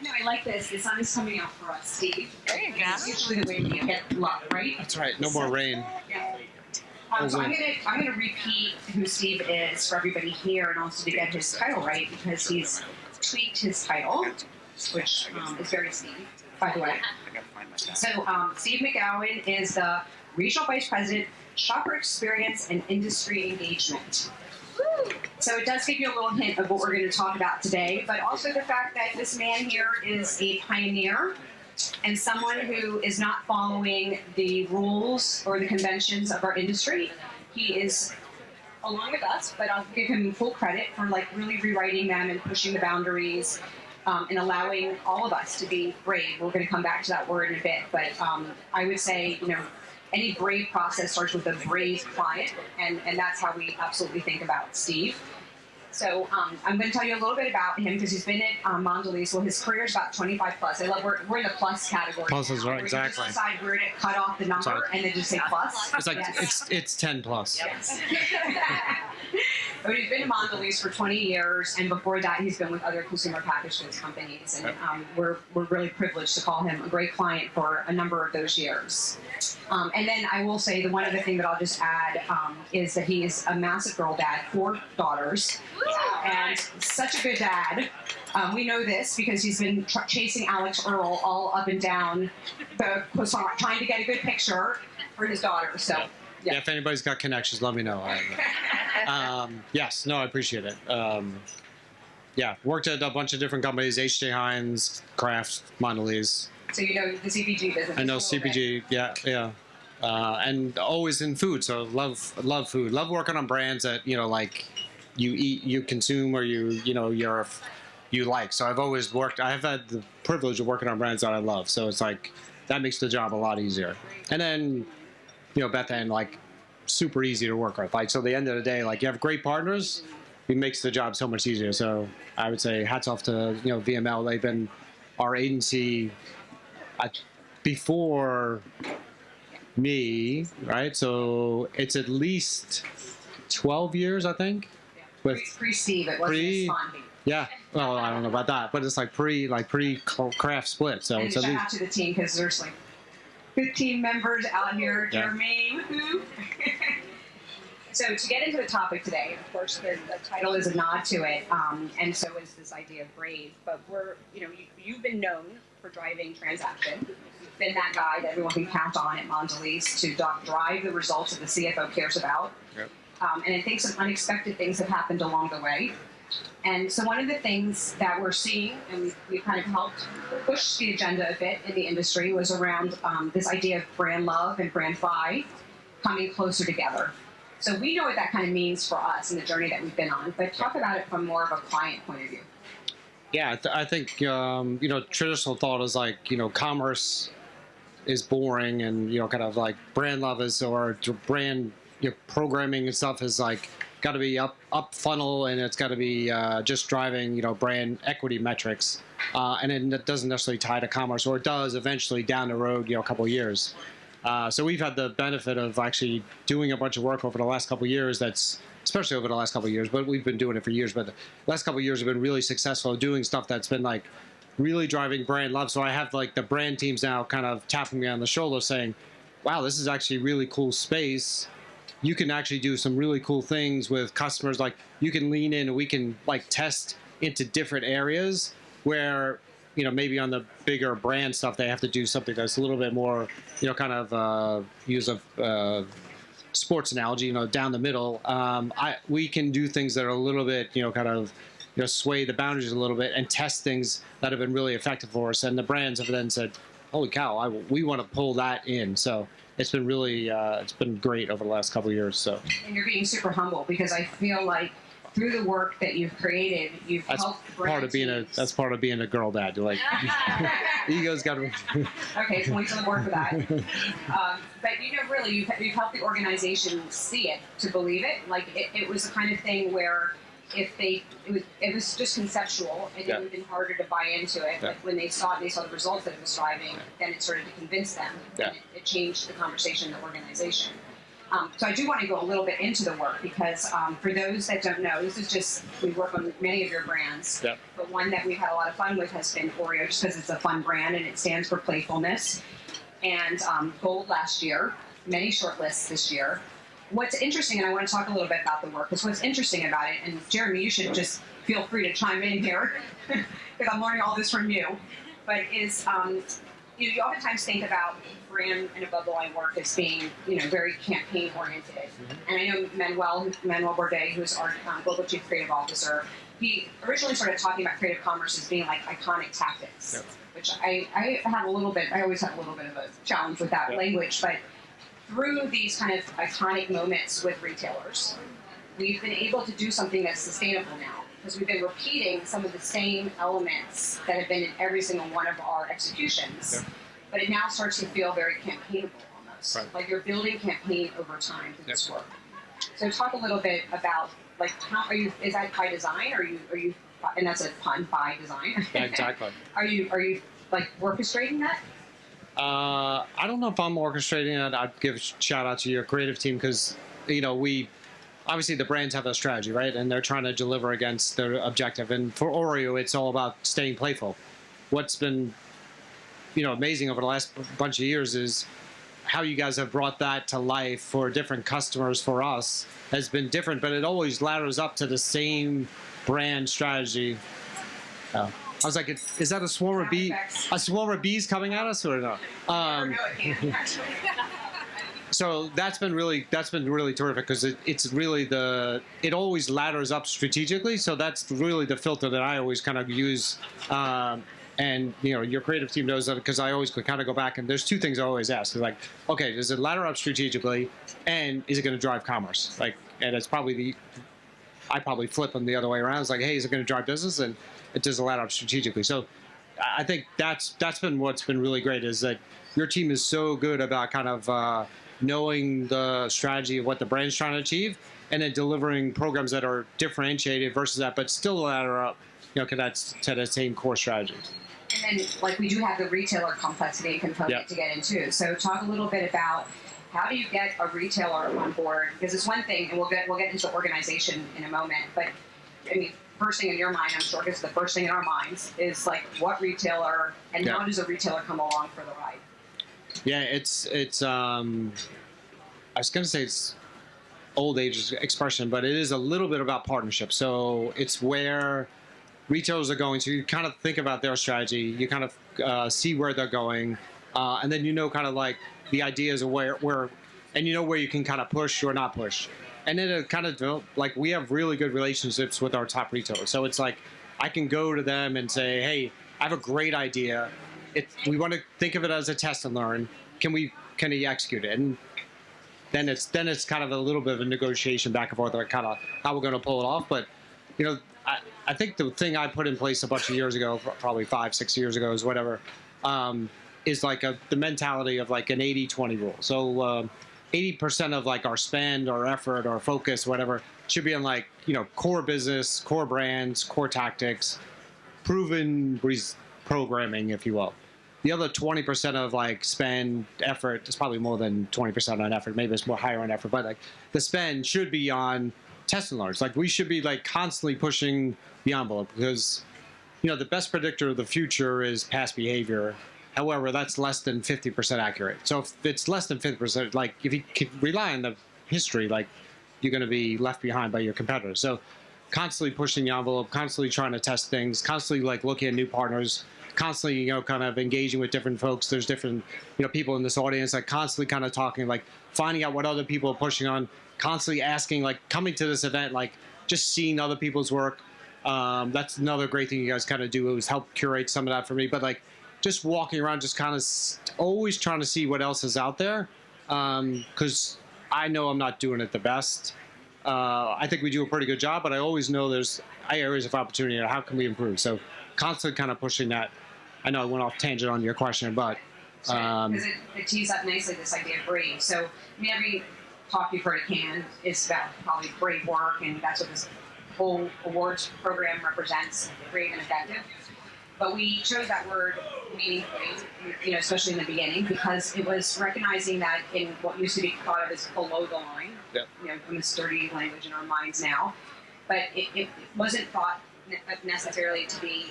No, I like this. The sun is coming out for us, Steve. There you go. It's usually the way we get love, right? That's right. No more rain. Yeah. So I'm gonna repeat who Steve is for everybody here, and also to get his title right, because he's tweaked his title, which is very Steve, by the way. So Steve McGowan is the Regional Vice President, Shopper Experience and Industry Engagement. So it does give you a little hint of what we're going to talk about today, but also the fact that this man here is a pioneer and someone who is not following the rules or the conventions of our industry. He is along with us, but I'll give him full credit for like really rewriting them and pushing the boundaries and allowing all of us to be brave. We're going to come back to that word in a bit, but I would say, any brave process starts with a brave client, and that's how we absolutely think about Steve. So I'm going to tell you a little bit about him because he's been at Mondelēz. Well, his career is about 25 plus. I love we're in the plus category. Plus is right, exactly. exactly. Just decide where to cut off the number and then just say plus. It's like it's 10 plus. Yes. But he's been at Mondelēz for 20 years, and before that, he's been with other consumer packaged goods companies. And we're really privileged to call him a great client for a number of those years. And then I will say the one other thing that I'll just add is that he is a massive girl dad, 4 daughters, and such a good dad. We know this because he's been chasing Alex Earl all up and down the croissant, trying to get a good picture for his daughter. So. Yeah, if anybody's got connections, let me know. Yes, no, I appreciate it. Yeah, worked at a bunch of different companies, H.J. Heinz, Kraft, Mondelēz. So you know the CPG business. I know CPG, yeah. And always in food, so love food. Love working on brands that, like you eat, you consume, or you like. So I've always I've had the privilege of working on brands that I love. So it's like, that makes the job a lot easier. And then, Beth and super easy to work with. So at the end of the day, you have great partners, it makes the job so much easier. So I would say hats off to VML. They've been our agency before me, right? So it's at least 12 years, I think. With pre-Steve, it wasn't Fondy. Yeah. Well, I don't know about that, but it's pre-Kraft split. So and it's shout at least out to the team because there's 15 members out here. Yeah. Jermaine. So to get into the topic today, of course, the title is a nod to it, and so is this idea of brave. But you've been known for driving transaction. You've been that guy that everyone can count on at Mondelēz to drive the results that the CFO cares about. Yep. And I think some unexpected things have happened along the way. And so one of the things that we're seeing, and we kind of helped push the agenda a bit in the industry, was around this idea of brand love and brand fi coming closer together. So we know what that kind of means for us in the journey that we've been on, but talk about it from more of a client point of view. Yeah, I think, traditional thought is commerce is boring, and, kind of brand love is, or brand programming and stuff is got to be up funnel, and it's got to be just driving, brand equity metrics. And it doesn't necessarily tie to commerce, or it does eventually down the road, a couple of years. So we've had the benefit of actually doing a bunch of work over the last couple of years especially over the last couple of years, but we've been doing it for years, but the last couple of years have been really successful doing stuff that's been really driving brand love. So I have the brand teams now kind of tapping me on the shoulder saying, wow, this is actually really cool space. You can actually do some really cool things with customers. You can lean in and we can test into different areas where, maybe on the bigger brand stuff, they have to do something that's a little bit more, kind of use a sports analogy, down the middle. We can do things that are a little bit, kind of, sway the boundaries a little bit and test things that have been really effective for us. And the brands have then said, holy cow, we want to pull that in. So it's been really, it's been great over the last couple of years. So. And you're being super humble because I feel like through the work that you've created, you've helped part of being that's part of being a girl dad. You're ego's got to. Okay, points on the board for that. But really, you've helped the organization see it, to believe it. It was the kind of thing where it was just conceptual, and it would have been harder to buy into it. But when they saw it, and they saw the results that it was driving, then it started to convince them. And it changed the conversation in the organization. So I do want to go a little bit into the work because for those that don't know, this is just, we work on many of your brands, Yep. but one that we've had a lot of fun with has been Oreo, just because it's a fun brand and it stands for playfulness. And gold last year, many shortlists this year. What's interesting, and I want to talk a little bit about the work, is what's interesting about it, and Jeremy, you should just feel free to chime in here, because I'm learning all this from you, but is, you oftentimes think about brand and above the line work as being, very campaign oriented. And I know Manuel Bourdet, who's our global chief creative officer, he originally started talking about creative commerce as being like iconic tactics, Yep. which I always have a little bit of a challenge with that Yep. language, but through these kind of iconic moments with retailers, we've been able to do something that's sustainable now, because we've been repeating some of the same elements that have been in every single one of our executions. Yep. But it now starts to feel very campaignable almost. Right. Like you're building campaign over time through Yep. this work. So talk a little bit about, like, how is that by design? Are you, and that's a pun, by design. Yeah, exactly. Are you like orchestrating that? I don't know if I'm orchestrating it. I'd give a shout out to your creative team because, obviously the brands have a strategy, right? And they're trying to deliver against their objective. And for Oreo, it's all about staying playful. What's been, amazing over the last bunch of years is how you guys have brought that to life for different customers. For us has been different, but it always ladders up to the same brand strategy. I was like, is that a swarm of bees? A swarm of bees coming at us, or no? No, it can't actually. So that's been really terrific because it's really it always ladders up strategically. So that's really the filter that I always kind of use. And your creative team knows that because I always kind of go back and there's two things I always ask. It's like, okay, does it ladder up strategically, and is it going to drive commerce? Like, and it's probably I probably flip them the other way around. It's like, hey, is it going to drive business? And it does ladder up strategically. So I think that's been what's been really great is that your team is so good about kind of knowing the strategy of what the brand's trying to achieve, and then delivering programs that are differentiated versus that, but still ladder up, that's to the same core strategy. And then, like, we do have the retailer complexity component Yep. to get into. So talk a little bit about how do you get a retailer on board? Because it's one thing, and we'll get into organization in a moment, but I mean, first thing in your mind, I'm sure, because the first thing in our minds is like what retailer and Yep. how does a retailer come along for the ride? Yeah, it's I was going to say it's old age expression, but it is a little bit about partnership. So it's where retailers are going to, you kind of think about their strategy, you kind of see where they're going, and then kind of like the ideas of where and where you can kind of push or not push. And then it kind of develop, like we have really good relationships with our top retailers. So it's like I can go to them and say, hey, I have a great idea. We want to think of it as a test and learn. Can you execute it? And then it's kind of a little bit of a negotiation back and forth, like kind of how we're going to pull it off. But I think the thing I put in place a bunch of years ago, probably 5-6 years ago, is whatever, is like the mentality of like an 80-20 rule. So 80% of like our spend, our effort, our focus, whatever, should be on like core business, core brands, core tactics, proven programming, if you will. The other 20% of like spend, effort, it's probably more than 20% on effort. Maybe it's more higher on effort, but like the spend should be on test and learns. Like we should be like constantly pushing the envelope because, the best predictor of the future is past behavior. However, that's less than 50% accurate. So if it's less than 50%, like if you can rely on the history, like you're going to be left behind by your competitors. So constantly pushing the envelope, constantly trying to test things, constantly like looking at new partners, constantly, kind of engaging with different folks. There's different, people in this audience, like constantly kind of talking, like finding out what other people are pushing on, constantly asking, like coming to this event, like just seeing other people's work. That's another great thing you guys kind of do is help curate some of that for me. But like just walking around, just kind of always trying to see what else is out there. Because I know I'm not doing it the best. I think we do a pretty good job, but I always know there's areas of opportunity. How can we improve? So constantly kind of pushing that. I know I went off tangent on your question, but because it tees up nicely this idea of brave. So I mean, every talk you've heard at Cannes is about probably brave work, and that's what this whole awards program represents: brave and effective. But we chose that word meaningfully, especially in the beginning, because it was recognizing that in what used to be thought of as below the line, from this dirty language in our minds now, but it wasn't thought necessarily to be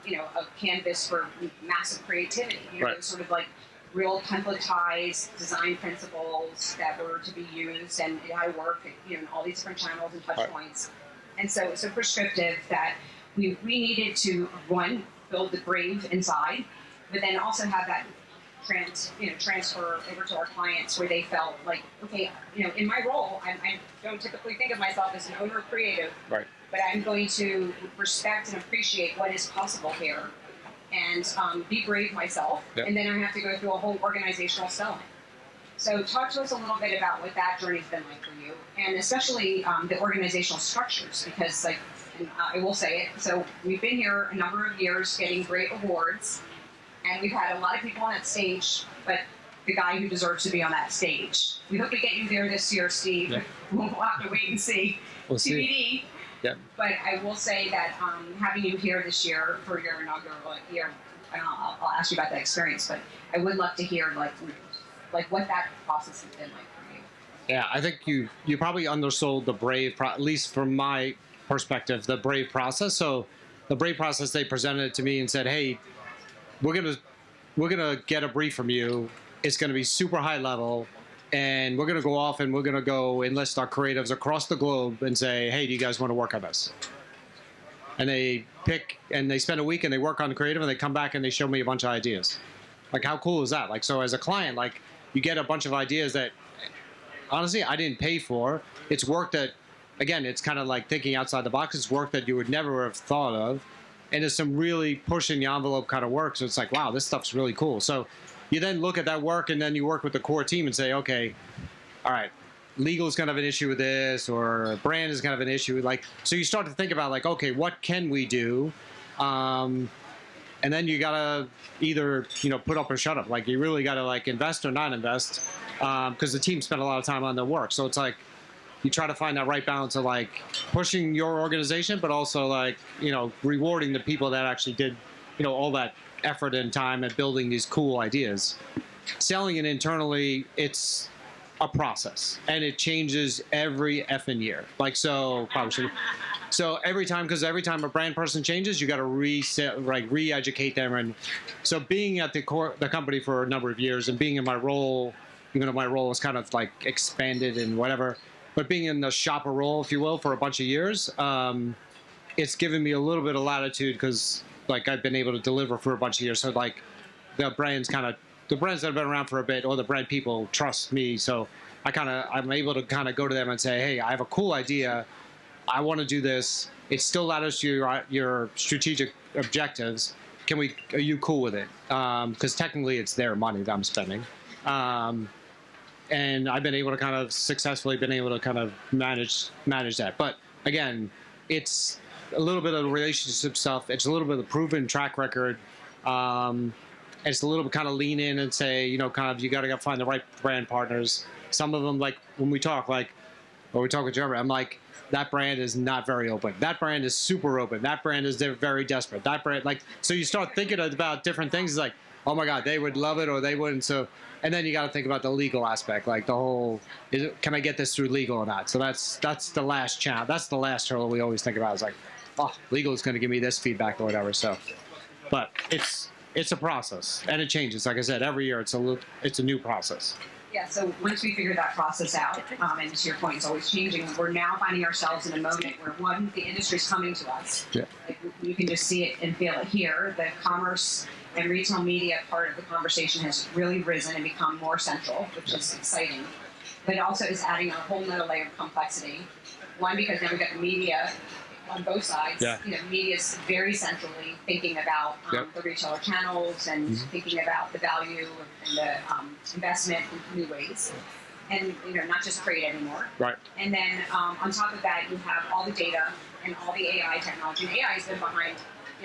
a canvas for massive creativity. It was sort of like real templatized design principles that were to be used, and it had to work in all these different channels and touch points. And so it was so prescriptive that we needed to, one, build the brave inside, but then also have that transfer over to our clients where they felt like, okay, in my role, I don't typically think of myself as an owner of creative, but I'm going to respect and appreciate what is possible here and be brave myself. And then I have to go through a whole organizational selling. So talk to us a little bit about what that journey's been like for you, and especially the organizational structures, because I will say it, so we've been here a number of years getting great awards, and we've had a lot of people on that stage, but the guy who deserves to be on that stage. We hope to get you there this year, Steve. We'll have to wait and see. We'll see. But I will say that having you here this year for your inaugural year, I'll ask you about that experience, but I would love to hear like what that process has been like for you. Yeah, I think you probably undersold the brave, at least from my perspective, the brave process. So the brave process, they presented it to me and said, hey, we're gonna get a brief from you. It's gonna be super high level, and we're gonna go off and we're gonna go enlist our creatives across the globe and say, hey, do you guys want to work on this? And they pick and they spend a week and they work on the creative and they come back and they show me a bunch of ideas. Like, how cool is that? Like, so as a client, like, you get a bunch of ideas that honestly I didn't pay for. It's work that, again, it's kind of like thinking outside the box. It's work that you would never have thought of. And it's some really pushing the envelope kind of work. So it's like, wow, this stuff's really cool. So you then look at that work and then you work with the core team and say, okay, all right, legal is kind of an issue with this, or brand is kind of an issue. Like, so you start to think about like, okay, what can we do? And then you gotta either, put up or shut up. Like, you really gotta like invest or not invest, because the team spent a lot of time on their work. So it's like, you try to find that right balance of like pushing your organization, but also like, rewarding the people that actually did, all that effort and time at building these cool ideas. Selling it internally, it's a process, and it changes every effing year. Like, so probably so every time, because every time a brand person changes, you got to re-educate them. And so being at the company for a number of years and being in my role, even though my role is kind of like expanded and whatever, but being in the shopper role, if you will, for a bunch of years, it's given me a little bit of latitude because like I've been able to deliver for a bunch of years. So like the brands that have been around for a bit, or the brand people trust me. So I'm able to kind of go to them and say, hey, I have a cool idea. I want to do this. It's still ladders to your strategic objectives. Are you cool with it? Because technically it's their money that I'm spending. And I've been able to kind of successfully manage that. But again, it's a little bit of the relationship stuff. It's a little bit of the proven track record. It's a little bit kind of lean in and say, you got to find the right brand partners. Some of them, like when we talk with Jeremy, I'm like, that brand is not very open. That brand is super open. That brand is very desperate. That brand, like, so you start thinking about different things. It's like, oh my God, they would love it or they wouldn't. So, and then you got to think about the legal aspect, like the whole, can I get this through legal or not? So that's the last challenge. That's the last hurdle we always think about. Is like, oh, legal is going to give me this feedback or whatever. So, but it's a process, and it changes. Like I said, every year it's a new process. Yeah, so once we figure that process out, and to your point, it's always changing, we're now finding ourselves in a moment where, one, the industry's coming to us. Yeah. Like, you can just see it and feel it here. The commerce and retail media part of the conversation has really risen and become more central, which is exciting. But it also is adding a whole nother layer of complexity. One, because now we've got the media on both sides. Yeah. Media is very centrally thinking about the retailer channels and thinking about the value and the investment in new ways, and not just create anymore. Right. And then on top of that, you have all the data and all the AI technology. And AI has been behind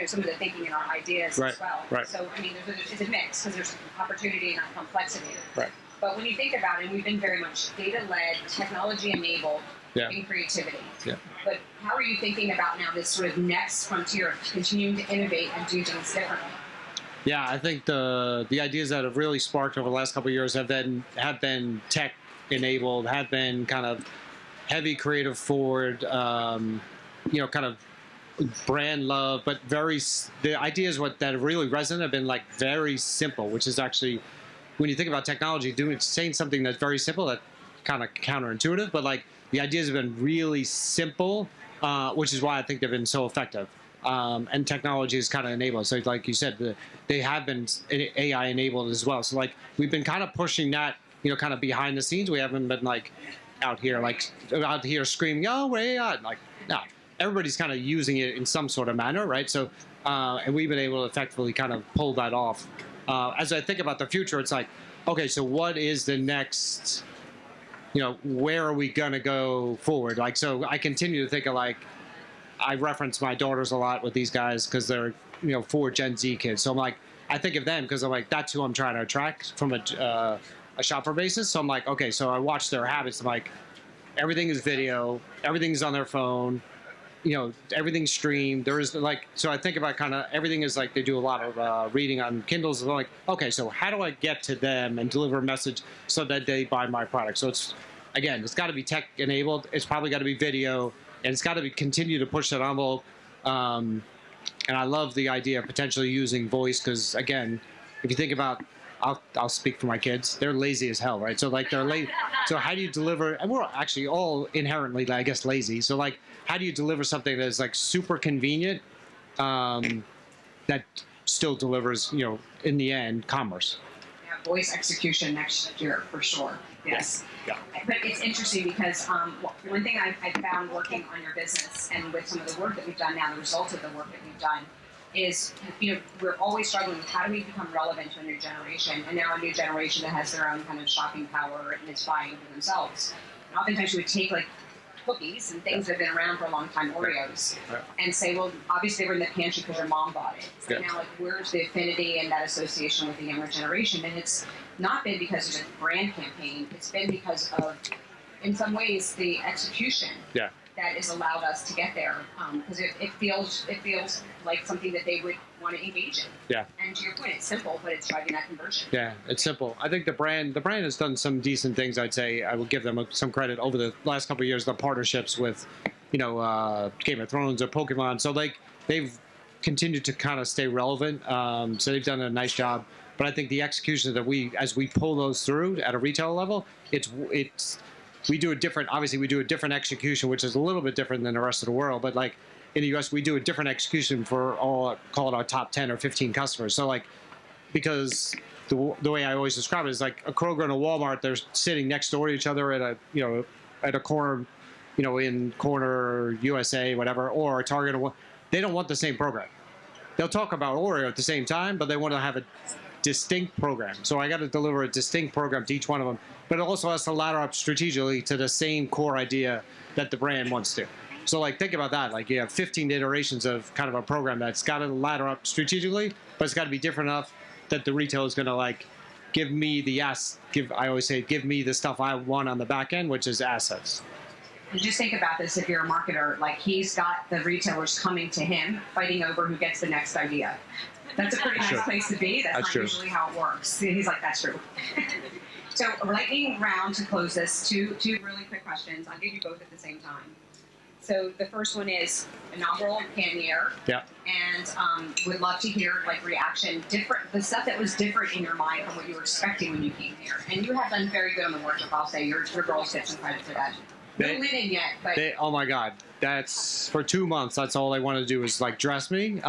some of the thinking and our ideas as well. Right. So it's a mix because there's opportunity and complexity. Right. But when you think about it, we've been very much data-led, technology-enabled in creativity. Yeah. But how are you thinking about now this sort of next frontier of continuing to innovate and do things differently? Yeah, I think the ideas that have really sparked over the last couple of years have been tech enabled, have been kind of heavy creative forward, kind of brand love, but the ideas that have really resonated have been like very simple, which is actually, when you think about technology, saying something that's very simple, that kind of counterintuitive, but like the ideas have been really simple, which is why I think they've been so effective. And technology is kind of enabled. So like you said, they have been AI enabled as well. So like we've been kind of pushing that, kind of behind the scenes. We haven't been like out here screaming, oh, we're AI. Like, no, everybody's kind of using it in some sort of manner, right? So, and we've been able to effectively kind of pull that off. As I think about the future, it's like, okay, so what is the next, where are we going to go forward? Like, so I continue to think of like, I reference my daughters a lot with these guys because they're, 4 Gen Z kids. So I'm like, I think of them because I'm like, that's who I'm trying to attract from a shopper basis. So I'm like, okay, so I watch their habits. I'm like, everything is video, everything's on their phone, everything's streamed. There is like, so I think about kind of everything is like they do a lot of reading on Kindles. And I'm like, okay, so how do I get to them and deliver a message so that they buy my product? So it's got to be tech enabled. It's probably got to be video. And it's got to continue to push that envelope. And I love the idea of potentially using voice because, again, if you think about, I'll speak for my kids. They're lazy as hell, right? So like they're late. So how do you deliver? And we're actually all inherently, I guess, lazy. So like, how do you deliver something that is like super convenient, that still delivers, in the end, commerce? Yeah, voice execution next year for sure. Yes. Yeah. But it's interesting because one thing I found working on your business and with some of the work that we've done now, the result of the work that we've done is, we're always struggling with how do we become relevant to a new generation, and now a new generation that has their own kind of shopping power and is buying for themselves. And oftentimes we would take like cookies and things that have been around for a long time, Oreos, and say, well, obviously they were in the pantry because your mom bought it. So now, like, where's the affinity and that association with the younger generation? And it's not been because of a brand campaign. It's been because of, in some ways, the execution that has allowed us to get there. Because it feels like something that they would want to engage in. Yeah. And to your point, it's simple, but it's driving that conversion. Yeah, it's simple. I think the brand has done some decent things. I'd say I will give them some credit over the last couple of years. The partnerships with, Game of Thrones or Pokemon. So like they've continued to kind of stay relevant. So they've done a nice job. But I think the execution that as we pull those through at a retail level, we do a different execution, which is a little bit different than the rest of the world. But like in the US, we do a different execution for call it our top 10 or 15 customers. So like, because the way I always describe it is like a Kroger and a Walmart, they're sitting next door to each other at a corner, in corner USA, whatever, or a Target. They don't want the same program. They'll talk about Oreo at the same time, but they want to have a distinct program. So I got to deliver a distinct program to each one of them, but it also has to ladder up strategically to the same core idea that the brand wants to. So like, think about that. Like you have 15 iterations of kind of a program that's got to ladder up strategically, but it's got to be different enough that the retailer is going to like give me I always say, give me the stuff I want on the back end, which is assets. And just think about this, if you're a marketer, like he's got the retailers coming to him, fighting over who gets the next idea. That's a pretty nice place to be. That's not usually how it works. He's like, that's true. So lightning round to close this. Two really quick questions. I'll give you both at the same time. So the first one is inaugural can year. Yeah. And would love to hear like reaction, the stuff that was different in your mind from what you were expecting when you came here. And you have done very good on the workship. I'll say your girls get some credit for that. No linen yet, but oh my God, that's for 2 months. That's all they want to do is like dress me.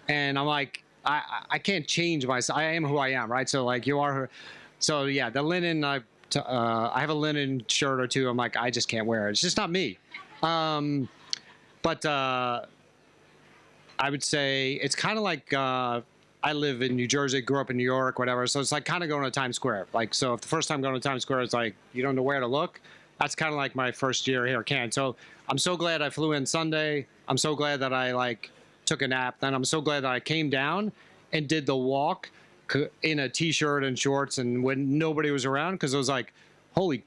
And I'm like, I can't change myself. I am who I am, right? So like you are her. So yeah, the linen, I have a linen shirt or two. I'm like, I just can't wear it. It's just not me. But I would say it's kind of like I live in New Jersey, grew up in New York, whatever. So it's like kind of going to Times Square. Like, so if the first time going to Times Square is like, you don't know where to look. That's kind of like my first year here at Cannes. So I'm so glad I flew in Sunday. I'm so glad that I like took a nap. Then I'm so glad that I came down and did the walk in a t-shirt and shorts and when nobody was around, because it was like, holy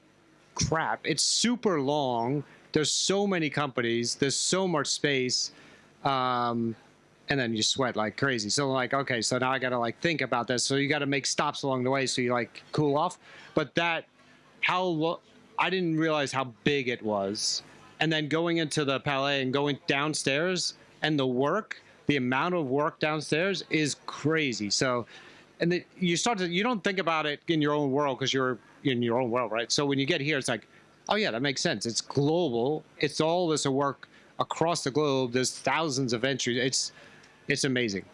crap, it's super long. there's so many companies, there's so much space, and then you sweat like crazy. So like, okay, so now I got to like think about this. So you got to make stops along the way so you like cool off. But that, I didn't realize how big it was. And then going into the Palais and going downstairs and the amount of work downstairs is crazy. So, and you don't think about it in your own world because you're in your own world, right? So when you get here, it's like, oh yeah, that makes sense. It's global. It's all this work across the globe. There's thousands of entries. It's amazing.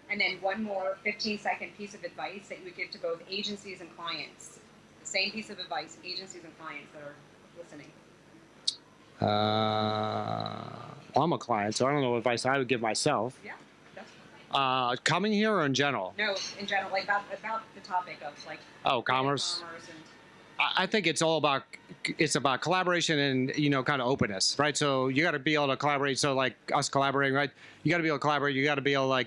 And then one more 15-second piece of advice that you would give to both agencies and clients. The same piece of advice, agencies and clients that are listening. I'm a client, so I don't know what advice I would give myself. Yeah, that's coming here or in general? No, in general, like about the topic of like commerce. And I think it's about collaboration and kind of openness, right? So you got to be able to collaborate. So like us collaborating, right? You got to be able to collaborate. You got to be able to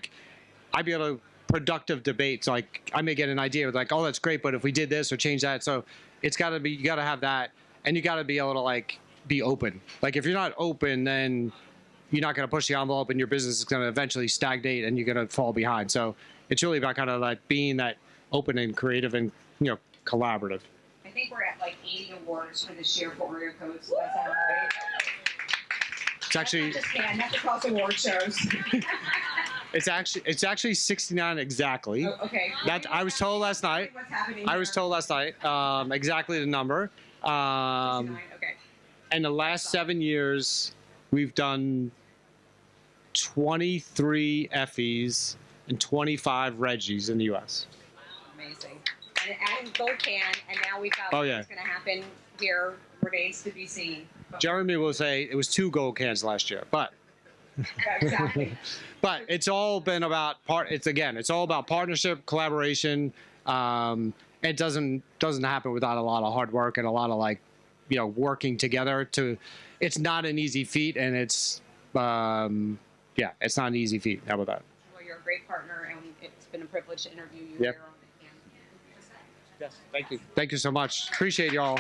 I'd be able to productive debates. Like I may get an idea like, oh, that's great, but if we did this or change that, so it's got to be, you got to have that, and you got to be able to be open. Like if you're not open, then you're not going to push the envelope, and your business is going to eventually stagnate, and you're going to fall behind. So it's really about kind of like being that open and creative and collaborative. I think we're at like 80 awards for this year for Oreo Codes. So that's all right. It's actually that's across award shows. it's actually 69 exactly. Oh, okay. That I was told last night. What's happening? I was told last night exactly the number. 69. Okay. And the last 7 years, we've done 23 Effies and 25 Reggies in the U.S. Amazing. And gold can, and now we've got what's going to happen here remains to be seen. Jeremy will say it was 2 gold cans last year, but yeah, exactly. but it's all been about it's all about partnership, collaboration. It doesn't happen without a lot of hard work and a lot of working together. It's not an easy feat, and it's not an easy feat. How about that? Well, you're a great partner, and it's been a privilege to interview you Yep. here on the Yes, thank you. Thank you so much. Appreciate y'all.